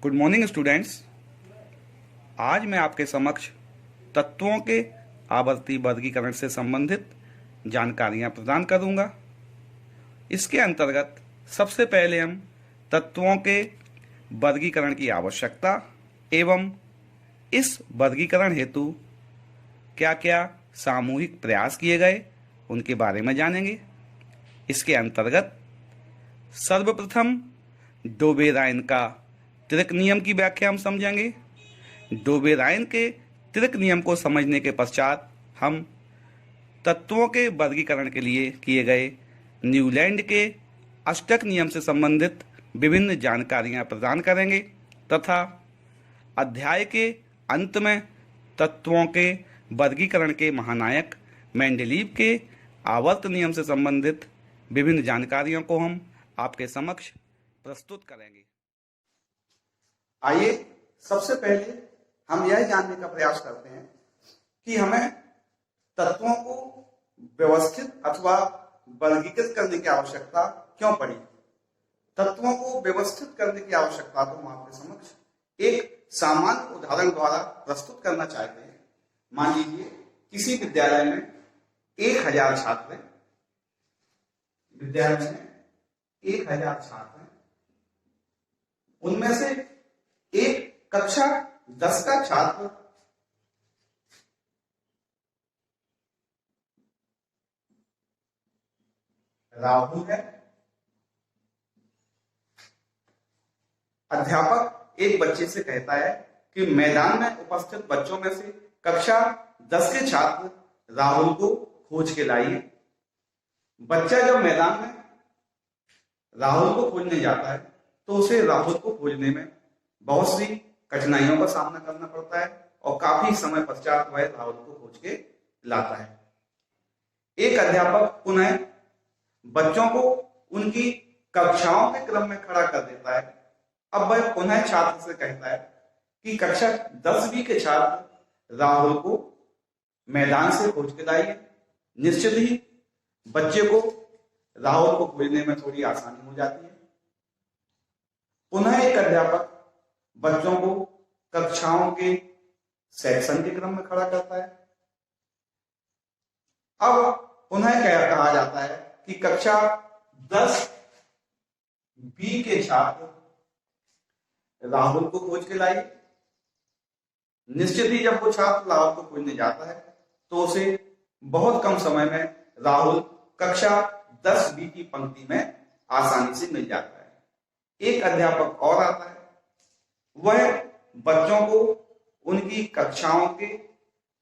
Good morning students. आज मैं आपके समक्ष तत्वों के आवर्ती वर्गीकरण से संबंधित जानकारियां प्रदान करूंगा। इसके अंतर्गत सबसे पहले हम तत्वों के वर्गीकरण की आवश्यकता एवं इस वर्गीकरण हेतु क्या क्या सामूहिक प्रयास किए गए उनके बारे में जानेंगे। इसके अंतर्गत सर्वप्रथम डोबेराइन का त्रिक नियम की व्याख्या हम समझेंगे। डोबेराइन के त्रिक नियम को समझने के पश्चात हम तत्वों के वर्गीकरण के लिए किए गए न्यूलैंड के अष्टक नियम से संबंधित विभिन्न जानकारियां प्रदान करेंगे तथा अध्याय के अंत में तत्वों के वर्गीकरण के महानायक मेंडलीव के आवर्त नियम से संबंधित विभिन्न जानकारियों को हम आपके समक्ष प्रस्तुत करेंगे। आइए सबसे पहले हम यह जानने का प्रयास करते हैं कि हमें तत्वों को व्यवस्थित अथवा वर्गीकृत करने की आवश्यकता क्यों पड़ी। तत्वों को व्यवस्थित करने की आवश्यकता को हम आपके समक्ष एक सामान्य उदाहरण द्वारा प्रस्तुत करना चाहते हैं। मान लीजिए किसी विद्यालय में 1000 छात्र हैं। विद्यालय में 1000 छात्र हैं। उनमें से एक कक्षा 10 का छात्र राहुल है। अध्यापक एक बच्चे से कहता है कि मैदान में उपस्थित बच्चों में से कक्षा 10 के छात्र राहुल को खोज के लाइए। बच्चा जब मैदान में राहुल को खोजने जाता है तो उसे राहुल को खोजने में बहुत सी कठिनाइयों का सामना करना पड़ता है और काफी समय पश्चात वह राहुल को खोज के लाता है। एक अध्यापक पुनः बच्चों को उनकी कक्षाओं के क्रम में खड़ा कर देता है। अब वह पुनः छात्र से कहता है कि कक्षा 10वीं के छात्र राहुल को मैदान से खोज के लाइए। निश्चित ही बच्चे को राहुल को खोजने में थोड़ी आसानी हो जाती है। पुनः एक अध्यापक बच्चों को कक्षाओं के सेक्शन के क्रम में खड़ा करता है। अब पुनः कहा जाता है कि कक्षा 10 बी के छात्र राहुल को खोज के लाइए। निश्चित ही जब वो छात्र राहुल को खोजने जाता है तो उसे बहुत कम समय में राहुल कक्षा 10 बी की पंक्ति में आसानी से मिल जाता है। एक अध्यापक और आता है। वह बच्चों को उनकी कक्षाओं के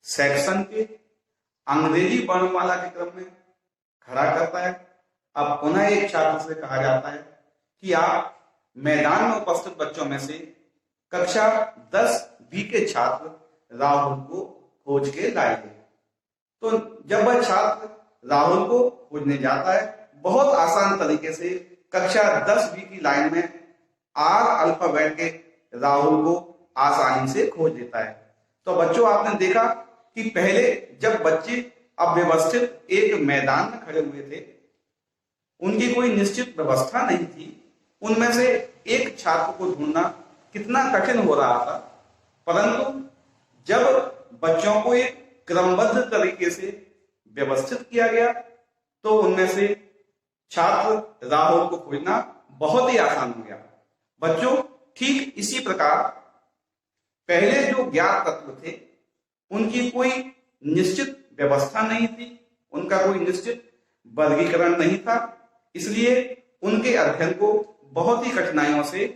सेक्शन के अंग्रेजी वर्णमाला के क्रम में खड़ा करता है। अब पुनः एक छात्र से कहा जाता है कि आप मैदान में उपस्थित बच्चों में से कक्षा 10 बी के छात्र राहुल को खोज के लाइए। तो जब वह छात्र राहुल को खोजने जाता है, बहुत आसान तरीके से कक्षा 10 बी की लाइन में आर अल्फाबेट के राहुल को आसानी से खोज लेता है। तो बच्चों, आपने देखा कि पहले जब बच्चे अव्यवस्थित एक मैदान में खड़े हुए थे, उनकी कोई निश्चित व्यवस्था नहीं थी, उनमें से एक छात्र को ढूंढना कितना कठिन हो रहा था। परंतु जब बच्चों को एक क्रमबद्ध तरीके से व्यवस्थित किया गया तो उनमें से छात्र राहुल को खोजना बहुत ही आसान हो गया। बच्चों, ठीक इसी प्रकार पहले जो ज्ञात तत्व थे उनकी कोई निश्चित व्यवस्था नहीं थी, उनका कोई निश्चित वर्गीकरण नहीं था, इसलिए उनके अध्ययन को बहुत ही कठिनाइयों से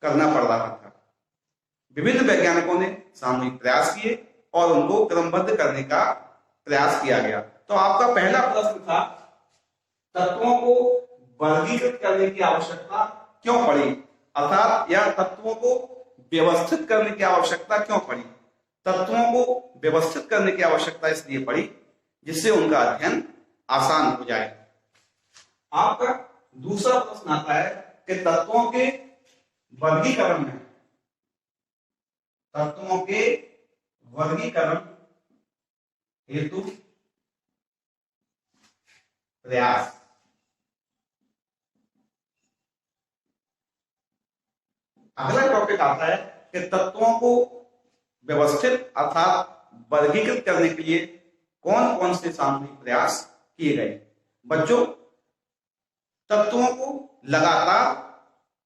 करना पड़ रहा था। विभिन्न वैज्ञानिकों ने सामूहिक प्रयास किए और उनको क्रमबद्ध करने का प्रयास किया गया। तो आपका पहला प्रश्न था, तत्वों को वर्गीकृत करने की आवश्यकता क्यों पड़ी, अर्थात या तत्वों को व्यवस्थित करने की आवश्यकता क्यों पड़ी। तत्वों को व्यवस्थित करने की आवश्यकता इसलिए पड़ी जिससे उनका अध्ययन आसान हो जाए। आपका दूसरा प्रश्न आता है कि तत्वों के वर्गीकरण में, तत्वों के वर्गीकरण हेतु प्रयास। अगला टॉपिक आता है कि तत्वों को व्यवस्थित अर्थात वर्गीकृत करने के लिए कौन कौन से सामूहिक प्रयास किए गए। बच्चों, तत्वों को लगातार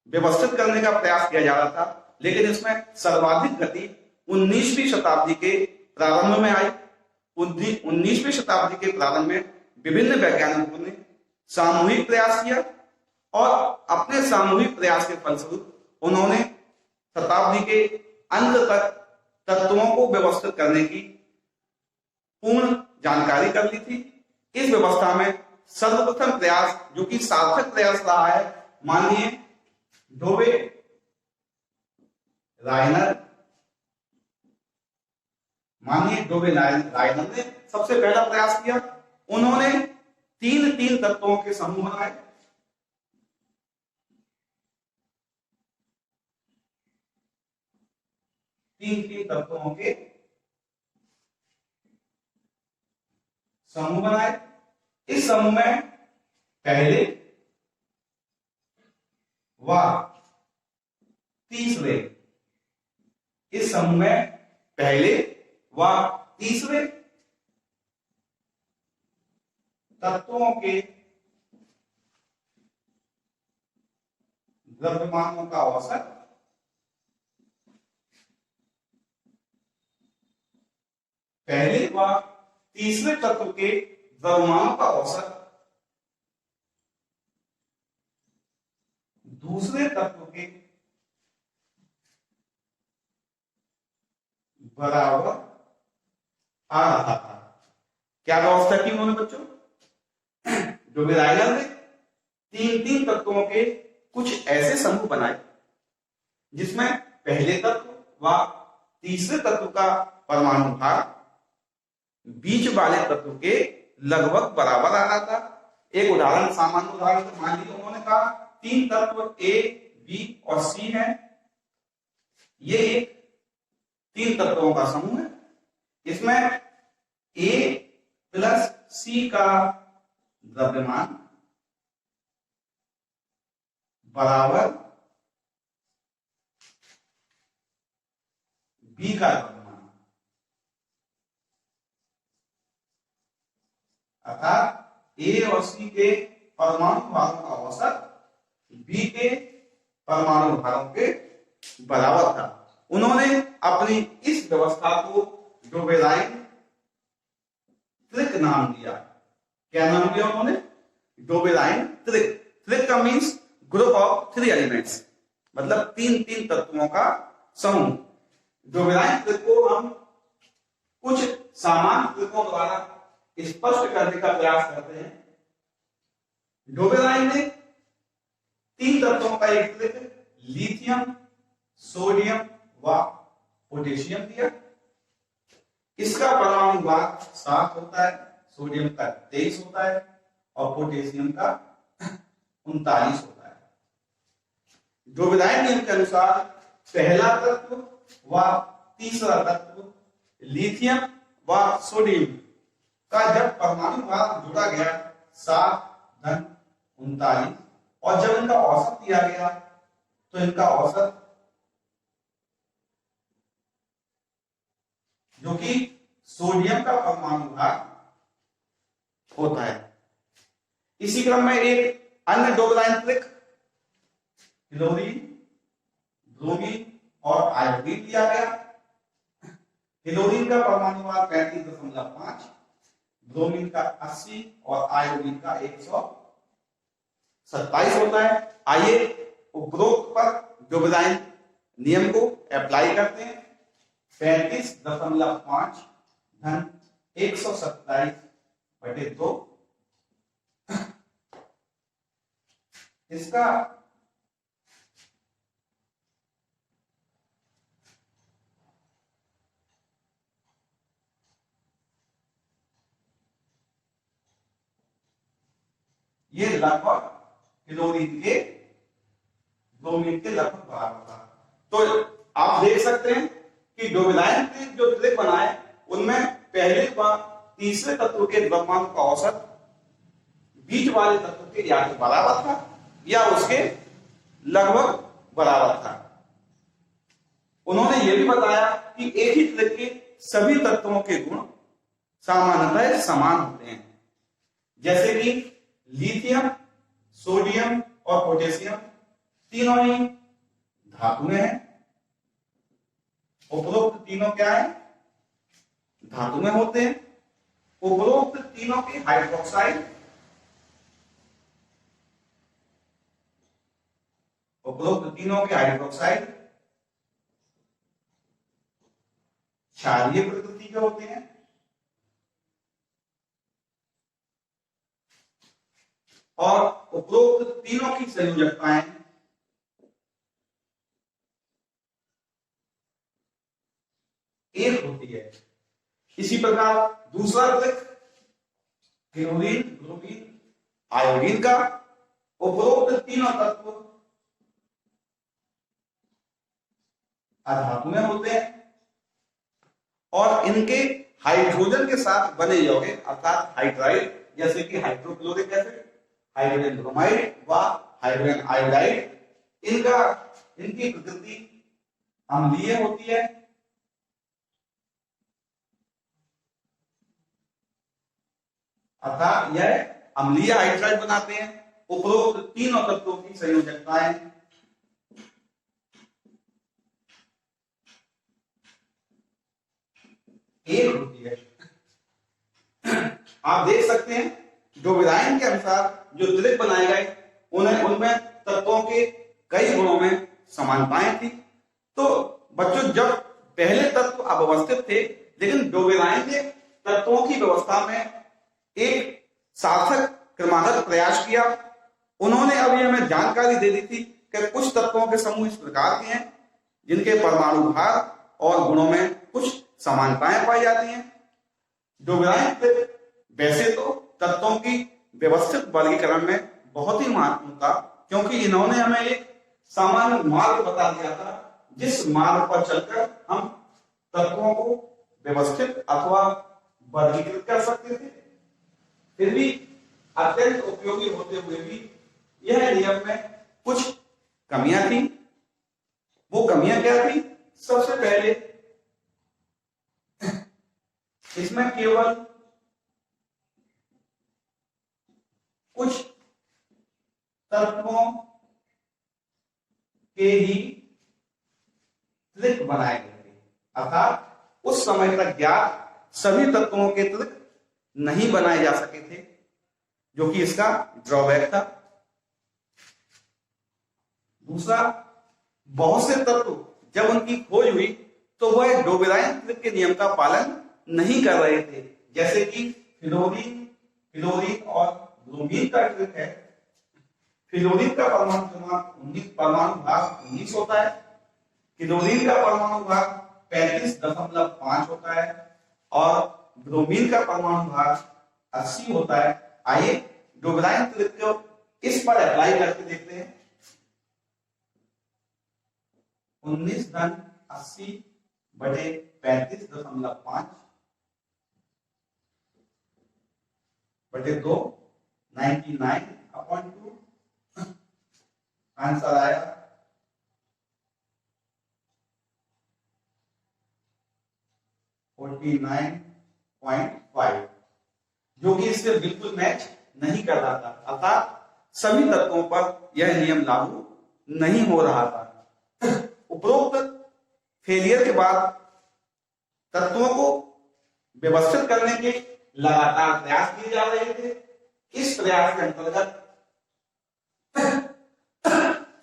व्यवस्थित करने का प्रयास किया जा रहा था, लेकिन इसमें सर्वाधिक गति 19वीं शताब्दी के प्रारंभ में आई। 19वीं शताब्दी के प्रारंभ में विभिन्न वैज्ञानिकों ने सामूहिक प्रयास किया और अपने सामूहिक प्रयास के फलस्वरूप उन्होंने शताब्दी के अंत तक तत्वों को व्यवस्थित करने की पूर्ण जानकारी कर ली थी। इस व्यवस्था में सर्वप्रथम प्रयास, जो कि सार्थक प्रयास रहा है, माननीय डोबे रायनर ने सबसे पहला प्रयास किया। उन्होंने तीन तीन तत्वों के समूह बनाए। तीन तीन तत्वों के समूह बनाए। इस समूह में पहले व तीसरे, इस समूह में पहले व तीसरे तत्वों के द्रव्यमानों का औसत पहले व तीसरे तत्व के द्रव्यमानों का औसत दूसरे तत्व के बराबर आ रहा था। क्या व्यवस्था की उन्होंने बच्चों? डोबे रायनर ने तीन तीन तत्वों के कुछ ऐसे समूह बनाए जिसमें पहले तत्व व तीसरे तत्व का परमाणु भार बीच वाले तत्व के लगभग बराबर आ रहा था। एक उदाहरण, सामान्य उदाहरण मान लीजिए, उन्होंने कहा तीन तत्व ए, बी और सी है। ये एक तीन तत्वों का समूह है। इसमें ए प्लस सी का द्रव्यमान बराबर बी का द्रव्यमान, अर्थात ए और सी के परमाणु भारों का औसत बी के परमाणु भारों के बराबर था। उन्होंने अपनी इस व्यवस्था को डोबेलाइन त्रिक नाम दिया। क्या नाम दिया उन्होंने? डोबेलाइन त्रिक। त्रिक का means group of three elements, मतलब तीन तीन तत्वों का समूह। डोबेलाइन त्रिक को हम कुछ सामान्य त्रिकों द्वारा स्पष्ट करने का प्रयास करते हैं। डोबेलाइन ने तीन तत्वों का एक त्रिक लिथियम, सोडियम व पोटेशियम दिया। इसका परमाणु भार 7 होता है, सोडियम का 23 होता है और पोटेशियम का 39 होता है। डोबेलाइन नियम के अनुसार पहला तत्व व तीसरा तत्व लिथियम व सोडियम का जब परमाणु भार जोड़ा गया 7-39 और जब इनका औसत दिया गया तो इनका औसत जो कि सोडियम का परमाणु भार होता है। इसी क्रम में एक अन्य डोबेलाइन त्रिक क्लोरीन, ब्रोमीन और आयोडीन दिया गया। क्लोरीन का परमाणु भार 35.5, ब्रोमीन का 80 और आयोडीन का 127 होता है। आइए उपरोक्त पर डोबेलाइन नियम को अप्लाई करते हैं। 35.5 धन 127/2 इसका ये लगभग क्लोरीन के ब्रोमीन के लगभग बराबर था। तो आप देख सकते हैं कि डोबेलाइन ने जो त्रिक बनाए उनमें पहले व तीसरे तत्व के द्रव्यमान का औसत बीच वाले तत्व के या तो बराबर था या उसके लगभग बराबर था। उन्होंने यह भी बताया कि एक ही तत्व के सभी तत्वों के गुण सामान्यतः समान होते हैं, जैसे कि लिथियम, सोडियम और पोटेशियम तीनों ही धातुएं हैं। उपरोक्त तीनों क्या है? धातु में होते हैं। उपरोक्त तीनों के हाइड्रोक्साइड, उपरोक्त तीनों के हाइड्रोक्साइड क्षारीय प्रकृति के होते हैं और उपरोक्त तीनों की संयोजकताएं एक होती है। इसी प्रकार दूसरा तत्व क्लोरीन, ब्रोमीन, आयोडीन का उपरोक्त तीनों तत्व अधातु में होते हैं और इनके हाइड्रोजन के साथ बने यौगिक अर्थात हाइड्राइड, जैसे कि हाइड्रोक्लोरिक एसिड, हाइड्रोजन ब्रोमाइड व हाइड्रोजन आयोडाइड, इनकी प्रकृति अम्लीय होती है अर्थात यह अम्लीय हाइड्राइड बनाते हैं। उपरोक्त तीनों तत्वों की संयोजकताएं एक होती है। आप देख सकते हैं डोबेराइन के अनुसार जो त्रिक बनाए गए उनमें तत्वों के कई गुणों में समानताएं थी। तो बच्चों, जब पहले तत्व अव्यवस्थित थे, लेकिन डोबेराइन ने तत्वों की व्यवस्था में एक सार्थक क्रमागत प्रयास किया। उन्होंने अभी हमें जानकारी दे दी थी कि कुछ तत्वों के समूह इस प्रकार के हैं जिनके परमाणु भार और गुणों में कुछ समानताएं पाई जाती हैं। डोबेराइन वैसे तो तत्वों की व्यवस्थित वर्गीकरण में बहुत ही महत्वपूर्ण था, क्योंकि इन्होंने हमें एक सामान्य मार्ग बता दिया था जिस मार्ग पर चलकर हम तत्वों को व्यवस्थित अथवा वर्गीकृत कर सकते थे। फिर भी अत्यंत उपयोगी होते हुए भी यह नियम में कुछ कमियां थी। वो कमियां क्या थी? सबसे पहले इसमें केवल कुछ तत्वों के ही त्रिक बनाए गए थे, अर्थात उस समय तक ज्ञात सभी तत्वों के त्रिक नहीं बनाए जा सके थे, जो कि इसका ड्रॉबैक था। दूसरा, बहुत से तत्व जब उनकी खोज हुई तो वह डोबेराइन त्रिक के नियम का पालन नहीं कर रहे थे, जैसे कि फ्लोरीन और ब्रोमीन का त्रिक है। फ्लोरीन का परमाणु भाग 19 होता है, क्लोरीन का परमाणु भाग 35.5 होता है और ब्रोमीन का परमाणु भाग 80 होता है। आइए डोबेराइन त्रिक को इस पर अप्लाई करके देखते हैं। 19 धन 80 बटे 35.5 बटे 2 99/2 आंसर आया 49.5, जो कि इससे बिल्कुल मैच नहीं कर रहा था, अर्थात सभी तत्वों पर यह नियम लागू नहीं हो रहा था। उपरोक्त फेलियर के बाद तत्वों को व्यवस्थित करने के लगातार प्रयास किए जा रहे थे। इस प्रयास के अंतर्गत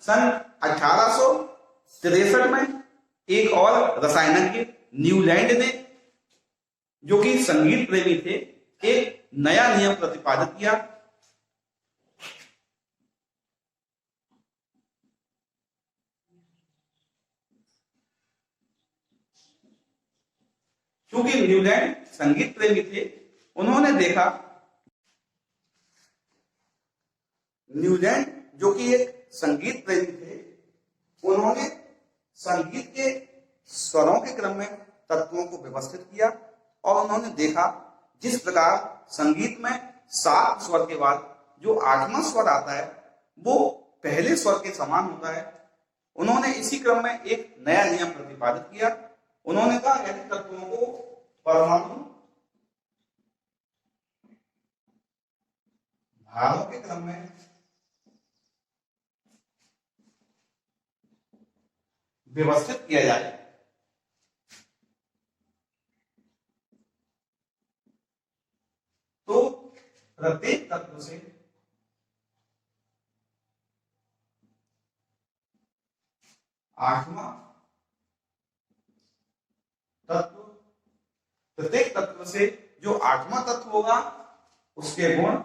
सन 1863 में एक और रसायनज्ञ न्यूलैंड ने, जो कि संगीत प्रेमी थे, एक नया नियम प्रतिपादित किया। क्योंकि न्यूलैंड संगीत प्रेमी थे, उन्होंने देखा, न्यूलैंड जो कि एक संगीत प्रेमी थे, उन्होंने संगीत के स्वरों के क्रम में तत्वों को व्यवस्थित किया और उन्होंने देखा जिस प्रकार संगीत में 7 स्वर के बाद जो 8वां स्वर आता है वो पहले स्वर के समान होता है, उन्होंने इसी क्रम में एक नया नियम प्रतिपादित किया। उन्होंने कहा यदि तत्वों को परमाणु भारों के क्रम में व्यवस्थित किया जाए तो प्रत्येक तत्व से आठवां तत्व, प्रत्येक तत्व से जो आठवां तत्व होगा उसके गुण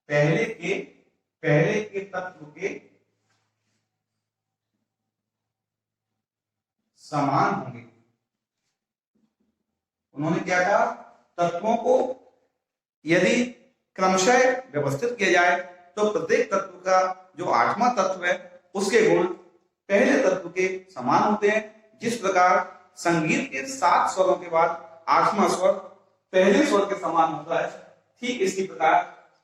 पहले के तत्व के समान होंगे। उन्होंने क्या कहा, तत्वों को यदि क्रमशः व्यवस्थित किया जाए तो प्रत्येक तत्व का जो आठवां तत्व है उसके गुण पहले तत्व के समान होते हैं। जिस प्रकार संगीत के 7 स्वरों के बाद आठवां स्वर पहले स्वर के समान होता है, ठीक इसी प्रकार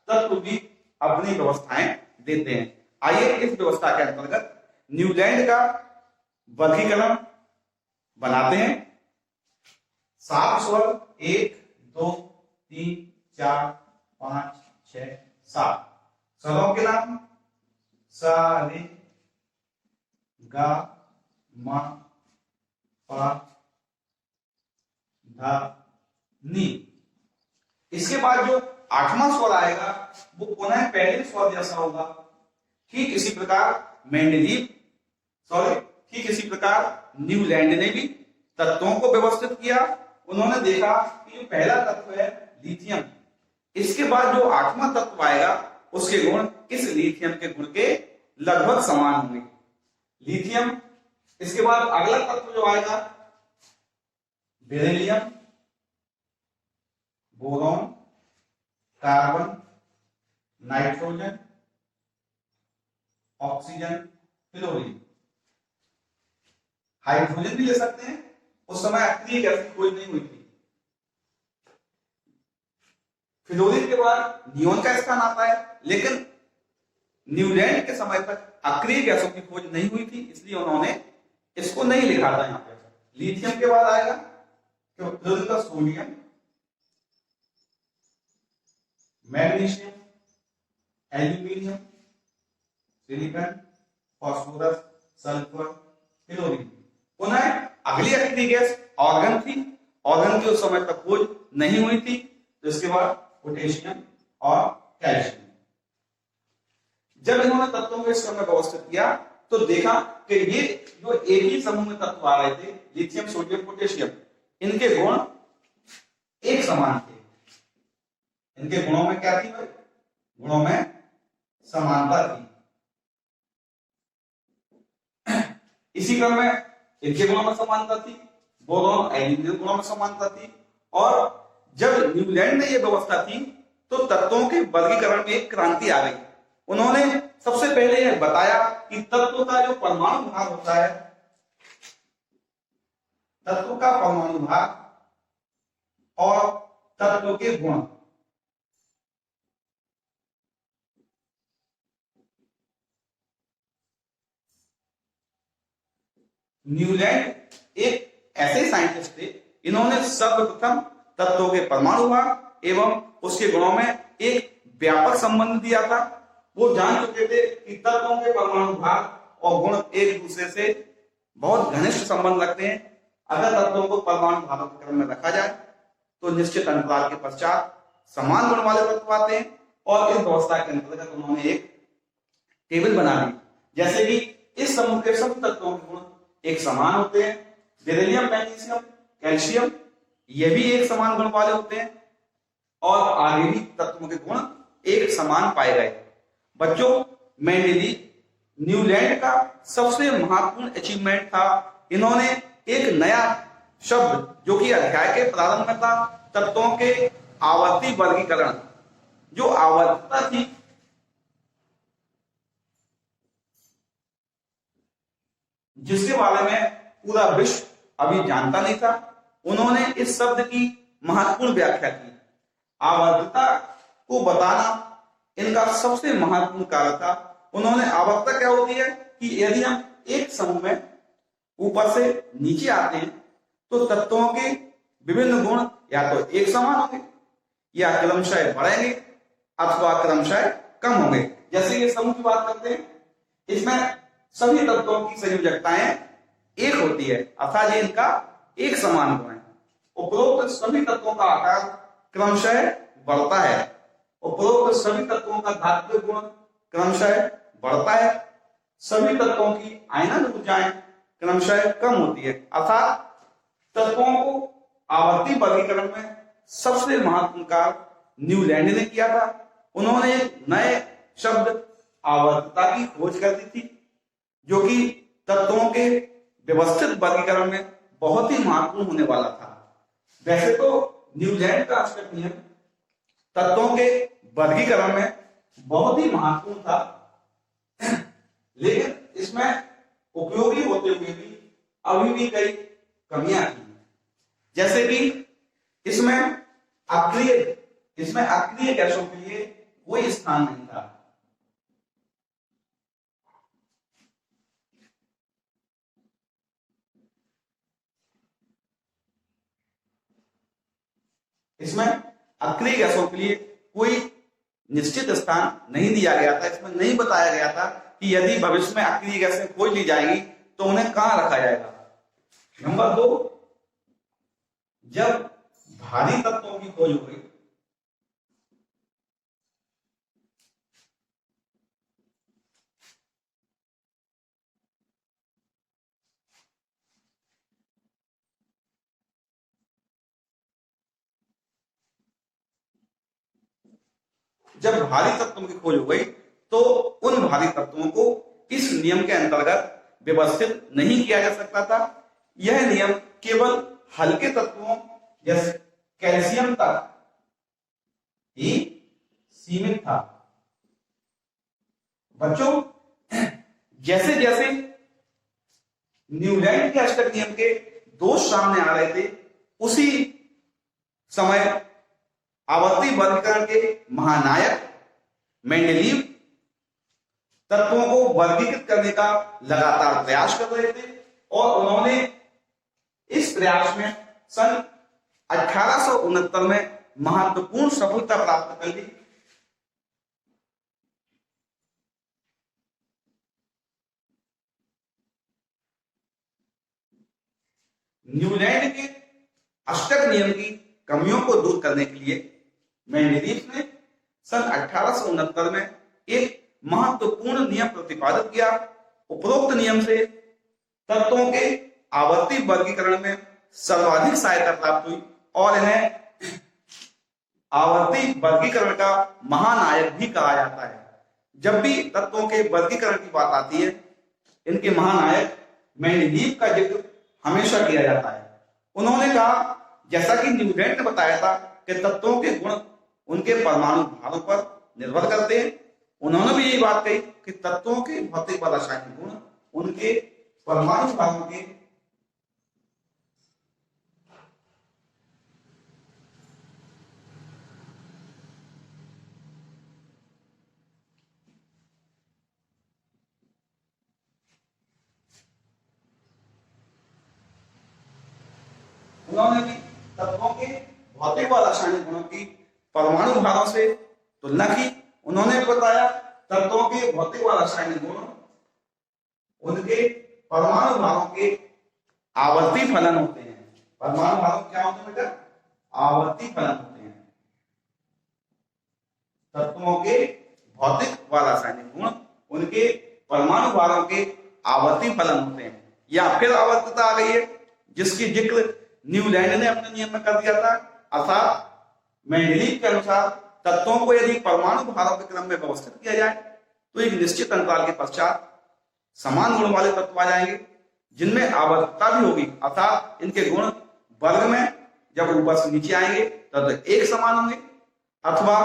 तत्व भी अपनी व्यवस्थाएं देते हैं। आइए इस व्यवस्था के अंतर्गत न्यूलैंड का वर्गीकरण बनाते हैं। 7 स्वर 1 2 3 4 5 6 7 स्वरों के नाम सा रे गा मा पा धा नी। इसके बाद जो आठवां स्वर आएगा वो पुनः पहले स्वर जैसा होगा। ठीक इसी प्रकार न्यूलैंड ने भी तत्वों को व्यवस्थित किया। उन्होंने देखा कि जो पहला तत्व है लिथियम, इसके बाद जो आठवां तत्व आएगा उसके गुण इस लिथियम के गुण के लगभग समान होंगे। लिथियम, इसके बाद अगला तत्व जो आएगा beryllium, boron, carbon, nitrogen, oxygen, fluorine. Hydrogen भी ले सकते हैं, उस समय अक्रिय गैस की खोज नहीं हुई थी। फ्लोरीन के बाद नियोन का स्थान आता है, लेकिन न्यूलैंड के समय तक अक्रिय गैसों की खोज नहीं हुई थी, इसलिए उन्होंने इसको नहीं लिखा था यहां पे। लिथियम के बाद आएगा फ्लोरीन का sodium, magnesium, aluminium, silicon, phosphorus, sulphur, chlorine. पुनः अगली अक्रिय गैस ऑर्गन थी, ऑर्गन की उस समय तक खोज नहीं हुई थी, तो इसके बाद पोटेशियम और कैल्शियम। जब इन्होंने तत्वों को इस क्रम में व्यवस्थित किया तो देखा कि ये जो एक ही समूह में तत्व आ रहे थे, लिथियम, सोडियम, पोटेशियम, इनके गुण एक समान थे। इनके गुणों में क्या थी भाई? गुणों में समानता थी। इसी क्रम में इनके गुणों में समानता थी, बोरॉन, एल्यूमिनियम गुणों में समानता थी। और जब न्यूलैंड ने यह व्यवस्था की तो तत्वों के वर्गीकरण में एक क्रांति आ गई। उन्होंने सबसे पहले यह बताया कि तत्व का जो परमाणु भाग होता है, तत्व का परमाणु भाग और तत्व के गुण, न्यूलैंड एक ऐसे साइंटिस्ट थे, इन्होंने सर्वप्रथम तत्वों के परमाणु भाग एवं उसके गुणों में एक व्यापक संबंध दिया था। वो जान चुके थे कि तत्वों के परमाणु भाग और गुण एक दूसरे से बहुत घनिष्ठ संबंध रखते हैं। अगर तत्वों को परमाणु भागों के क्रम में रखा जाए तो निश्चित अंतराल के पश्चात समान गुण वाले तत्व आते हैं। और इस व्यवस्था के अंतर्गत उन्होंने एक टेबल बना दी, जैसे कि इस समूह के सभी तत्वों के गुण एक समान होते हैं। बेरिलियम, मैग्नीशियम, कैल्शियम, ये भी एक समान गुण वाले होते हैं और आगे भी तत्वों के गुण एक समान पाए गए। बच्चों, मेंडेली न्यूलैंड का सबसे महत्वपूर्ण अचीवमेंट था, इन्होंने एक नया शब्द जो कि अध्याय के प्रारंभ में था, तत्वों के आवर्ती वर्गीकरण, जो आवर्तता थी, जिसके बारे में पूरा विश्व अभी जानता नहीं था, उन्होंने इस शब्द की महत्वपूर्ण व्याख्या की। आवर्तता को बताना इनका सबसे महत्वपूर्ण कार्य था। उन्होंने आवर्तता क्या होती है कि यदि हम एक समूह में ऊपर से नीचे आते हैं तो तत्वों के विभिन्न गुण या तो एक समान होंगे या क्रमशः बढ़ेंगे अथवा क्रमशः कम होंगे। जैसे ये समूह की बात करते हैं, इसमें सभी तत्वों की संयोजकताएं एक होती है, अर्थात ये इनका एक समान गुण है। उपरोक्त सभी तत्वों का आकार क्रमशः बढ़ता है। उपरोक्त सभी तत्वों का धात्विक गुण क्रमशः बढ़ता है। सभी तत्वों की आयनन ऊर्जाएं क्रमशः कम होती है। अर्थात तत्वों को आवर्ती वर्गीकरण में सबसे महत्वपूर्ण कार्य न्यूलैंड ने किया था। उन्होंने एक नए शब्द आवर्तता की खोज कर दी थी, जो कि तत्वों के व्यवस्थित वर्गीकरण में बहुत ही महत्वपूर्ण होने वाला था। वैसे तो न्यूलैंड का अष्टक नियम तत्वों के वर्गीकरण में बहुत ही महत्वपूर्ण था, लेकिन इसमें उपयोगी होते हुए भी अभी भी कई कमियां थी। जैसे कि इसमें अक्रिय गैसों के लिए कोई स्थान नहीं था। इसमें अक्रिय गैसों के लिए कोई निश्चित स्थान नहीं दिया गया था। इसमें नहीं बताया गया था कि यदि भविष्य में अक्रिय गैसें खोज ली जाएगी तो उन्हें कहां रखा जाएगा। नंबर 2, जब भारी तत्वों की खोज हुई जब भारी तत्वों की खोज हो गई तो उन भारी तत्वों को इस नियम के अंतर्गत व्यवस्थित नहीं किया जा सकता था। यह नियम केवल हल्के तत्वों जैसे कैल्शियम तक ही सीमित था। बच्चों, जैसे जैसे न्यूलैंड के अष्टक नियम के दोष सामने आ रहे थे, उसी समय आवर्ती वर्गीकरण के महानायक मेंडलीव तत्वों को वर्गीकृत करने का लगातार प्रयास कर रहे थे और उन्होंने इस प्रयास में सन 1869 में महत्वपूर्ण सफलता प्राप्त कर ली। न्यूलैंड के अष्टक नियम की कमियों को दूर करने के लिए मेंडलीव ने सन 1869 में एक महत्वपूर्ण नियम प्रतिपादित किया। उपरोक्त नियम से तत्वों के आवर्ती वर्गीकरण में सर्वाधिक सहायता प्राप्त हुई और इन्हें आवर्ती वर्गीकरण का महानायक भी कहा जाता है। जब भी तत्वों के वर्गीकरण की बात आती है, इनके महानायक मेंडलीव का जिक्र हमेशा किया जाता है। उन्होंने कहा, जैसा कि न्यूलैंड ने बताया था कि तत्वों के गुण उनके परमाणु भारों पर निर्भर करते हैं, उन्होंने भी यही बात कही कि तत्वों के भौतिक व रासायनिक गुण उनके परमाणु भारों के उन्होंने भी तत्वों के भौतिक व रासायनिक गुणों की परमाणु भारों से तुलना की। उन्होंने भी बताया तत्वों के भौतिक व रासायनिक गुण उनके परमाणु भारों के आवर्ती फलन होते हैं। परमाणु भारों क्या होते हैं बेटा? आवर्ती फलन होते हैं। तत्वों के भौतिक व रासायनिक गुण उनके परमाणु भारों के आवर्ती फलन होते हैं। या फिर आवर्तता आ गई है, जिसकी जिक्र न्यूलैंड ने अपने नियम में कर दिया था। अर्थात मेंडलीव के अनुसार तत्वों को यदि परमाणु भारों के क्रम में व्यवस्थित किया जाए तो एक निश्चित अंतराल के पश्चात समान गुण वाले तत्व आ जाएंगे, जिनमें आवर्तता भी होगी। अर्थात इनके गुण वर्ग में जब ऊपर से नीचे आएंगे तब एक समान होंगे अथवा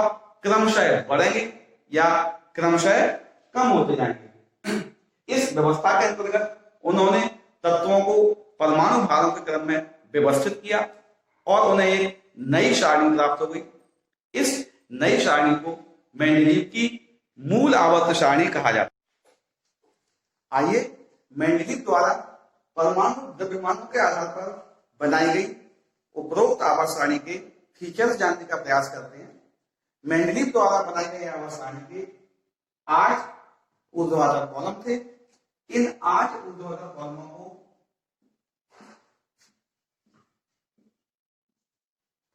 क्रमशः बढ़ेंगे या क्रमशः कम होते जाएंगे। इस व्यवस्था के अंतर्गत उन्होंने तत्वों को परमाणु भारों के क्रम में व्यवस्थित किया और उन्हें एक नई सारणी प्राप्त हो गई। इस नई सारणी को मेंडलीव की मूल आवर्त सारणी कहा जाता है। आइए मेंडलीव द्वारा परमाणु द्रव्यमानों के आधार पर बनाई गई उपरोक्त आवर्त सारणी के फीचर्स जानने का प्रयास करते हैं। मेंडलीव द्वारा बनाई गई आवर्त सारणी के 8 ऊर्ध्वाधर कॉलम थे। इन 8 ऊर्ध्वाधर कॉलमों को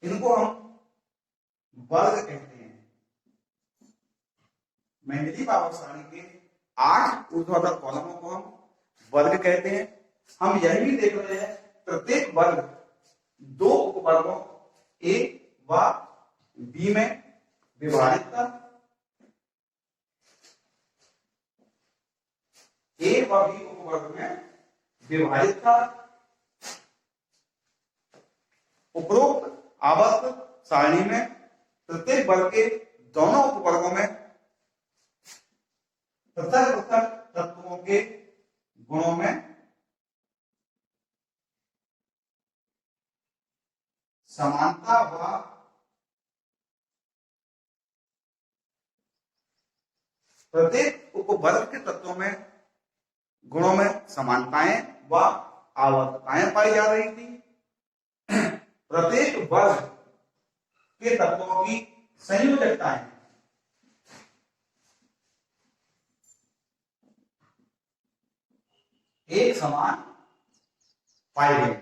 इनको हम वर्ग कहते हैं। मेंडलीव आवर्त सारणी के 8 ऊर्ध्वाधर कॉलमों को हम वर्ग कहते हैं। हम यह भी देख रहे हैं प्रत्येक वर्ग 2 उपवर्गों ए व बी में विभाजित था। ए व बी उपवर्ग में विभाजित था। उपरोक्त आवर्त सारणी में प्रत्येक वर्ग के दोनों उपवर्गों में पृथक पृथक तत्वों के गुणों में समानता व प्रत्येक उपवर्ग के तत्वों में गुणों में समानताएं व आवर्तताएं पाई जा रही थी। प्रत्येक वर्ग के तत्वों की संयोजकताएं एक समान पाई गई।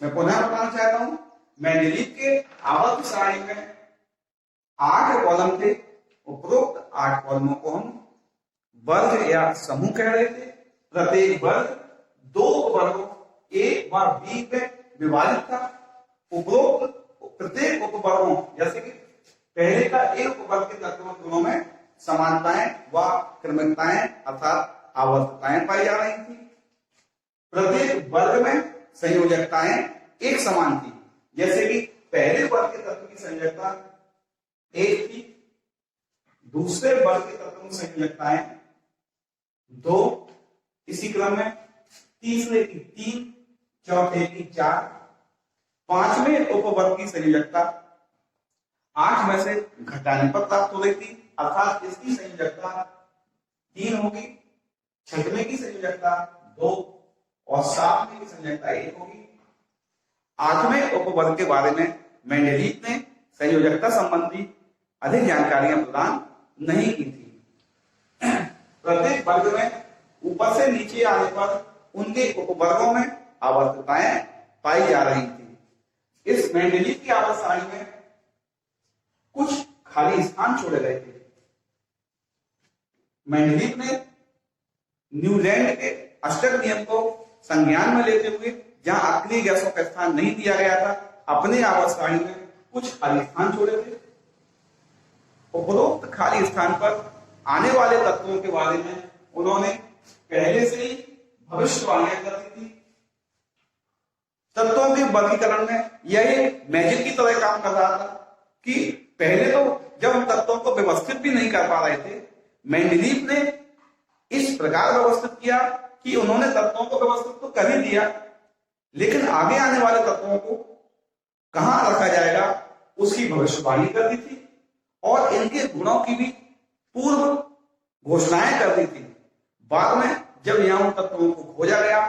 मैं पुनः बताना चाहता हूं, मेंडलीव के आवर्त सारणी में 8 कॉलम थे। उपरोक्त 8 कॉलमों को हम वर्ग या समूह कह रहे थे। प्रत्येक वर्ग 2 वर्गों ए व बी में विभाजित था। उपरोक्त प्रत्येक उपवर्गों जैसे कि पहले का एक उपवर्ग के तत्वों गुणों में समानताएं व क्रमिकताएं अर्थात आवर्तताएं पाई जा रही थी। प्रत्येक वर्ग में संयोजकताएं एक समान थी। जैसे कि पहले वर्ग के तत्व की संयोजकता 1 थी, दूसरे वर्ग के तत्वों की संयोजकताएं 2, इसी क्रम में तीसरे की 3, चौथे की 4, पांचवें उपवर्ग की संयोजकता 8 में से घटाने पर प्राप्त हो रही थी अर्थात इसकी संयोजकता 3 होगी। छठवें की संयोजकता 2 और 7वें की संयोजकता 1 होगी। 8वें उपवर्ग के बारे में मेंडलीव ने संयोजकता संबंधी अधिक जानकारियां प्रदान नहीं की थी। प्रत्येक वर्ग में ऊपर से नीचे आने पर उनके उपवर्गों में आवर्तताएं पाई जा रही थी। इस मेंडलीव की आवर्त सारणी में कुछ खाली स्थान छोड़े गए थे। मेंडलीव ने न्यूलैंड के अष्टक नियम को संज्ञान में लेते हुए जहां अक्रिय गैसों का स्थान नहीं दिया गया था, अपने आवर्त सारणी में कुछ खाली स्थान छोड़े थे। उपरोक्त खाली स्थान पर आने वाले तत्वों के बारे में उन्होंने पहले से ही भविष्यवाणियां कर दी थी। तत्वों के वर्गीकरण में यह मैजिक की तरह काम कर रहा था कि पहले तो जब हम तत्वों को व्यवस्थित भी नहीं कर पा रहे थे, मेंडलीव ने इस प्रकार व्यवस्थित किया कि उन्होंने तत्वों को व्यवस्थित तो कर ही दिया, लेकिन आगे आने वाले तत्वों को कहां रखा जाएगा उसकी भविष्यवाणी कर दी थी और इनके गुणों की भी पूर्व घोषणाएं कर दी थी। बाद में जब यहां उन तत्वों को खोजा गया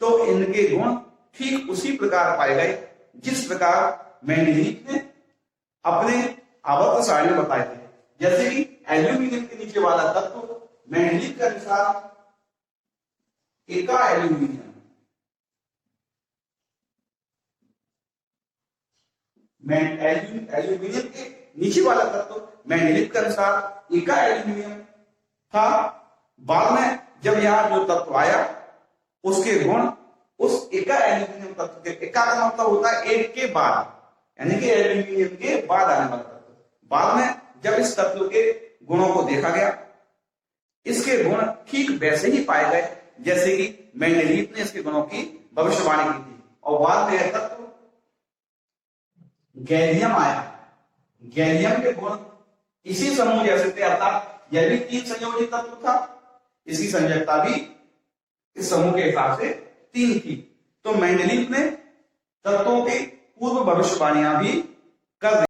तो इनके गुण ठीक उसी प्रकार पाए गए जिस प्रकार मेंडलीव ने अपने आवर्त सारणी में बताए थे। जैसे कि एल्यूमिनियम के नीचे वाला तत्व मेंडलीव के अनुसार एका एल्यूमिनियम, एल्यूमिनियम के नीचे वाला तत्व मेंडलीव के अनुसार एका एल्यूमिनियम था। बाद में जब यहां जो तत्व आया उसके गुण उस एका एल्यूमिनियम तत्व के, एका का मतलब होता है एक के बाद, यानी कि एल्यूमिनियम के बाद आने वाला तत्व। बाद में जब इस तत्व के गुणों को देखा गया, इसके गुण ठीक वैसे ही पाए गए जैसे कि मेंडलीव ने इसके गुणों की भविष्यवाणी की थी। और बाद में यह तत्व गैलियम आया। गैलियम के गुण इसी समूह जैसे थे अर्थात यह भी 3 संयोजित तत्व था, इसकी संयोजकता भी इस समूह के हिसाब से 3 थी। तो मेंडलीव ने तत्वों की पूर्व भविष्यवाणियां भी कर दी।